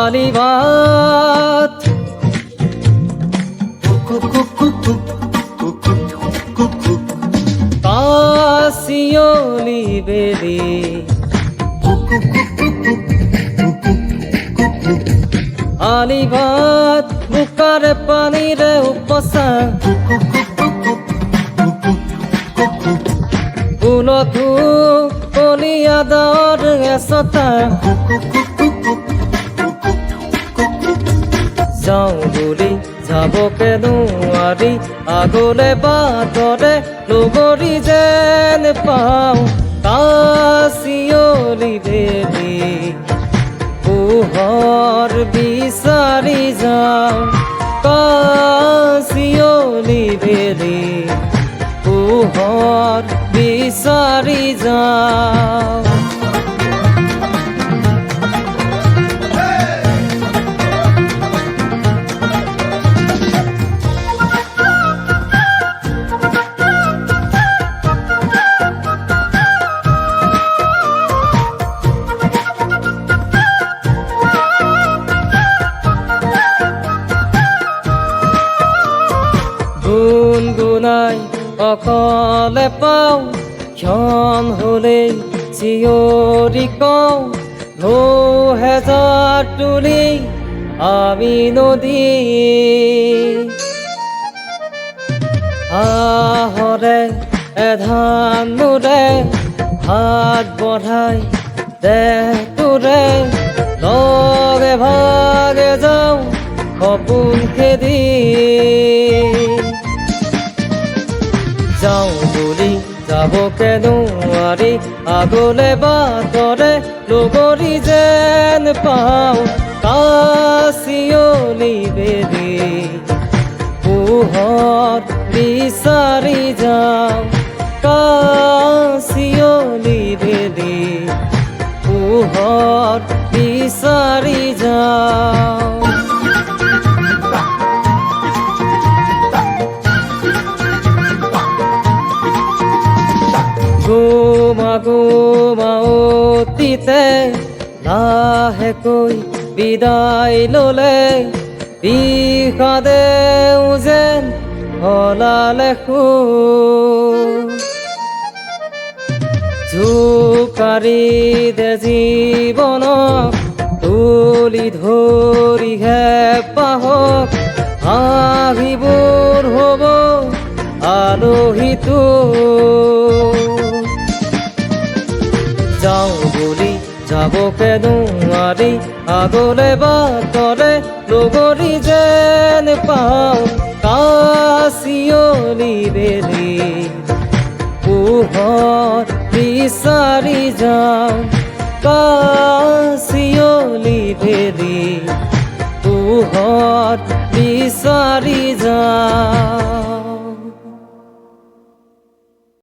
আলিবাত কাশিয়লি বেলি আলিবাত বুকার পানিরে উপসা বুলথু কলিয়াদর এসতা যাওঁ বুলি যাবকে নোৱাৰি আগলে বাটৰে লগৰী যেন পাওঁ কাশিয়লি বেলি পোহৰ বিচাৰি যাওঁ কাশিয়লি বেলি পোহৰ বিচাৰি যাওঁ গুণগুণাই অকলে পাওঁ ক্ষণ হ'লেই চিঞৰি কওঁ ঢৌ হেজাৰ তুলি আমি নদী আহৰে এধান নোৰে হাত বঢ়াই দেহটোৰে লগে ভাগে যাওঁ সপোন খেদি যাওঁ বুলি যাবকে নোৱাৰি আগলে বাটৰে লগৰী যেন পাওঁ কাশিয়লি বেলি পোহৰ বিচাৰি যাওঁ কাশিয়লি বেলি পোহৰ বিচাৰি যাওঁ গোমা গোমা অতীতে লাহেকৈ বিদায় ল'লে বিষাদেও যেন হলালে জোকাৰি দে জীৱনক তুলি ধৰিহে পাহক আহিবোৰ হ'ব আলহীটো যাওঁ বুলি যাবকে নোৱাৰি আগলে বাটৰে লগৰী যেন পাওঁ কাশিয়লি বেলি পোহৰ বিচাৰি যাওঁ কাশিয়লি বেলি পোহৰ বিচাৰি যাওঁ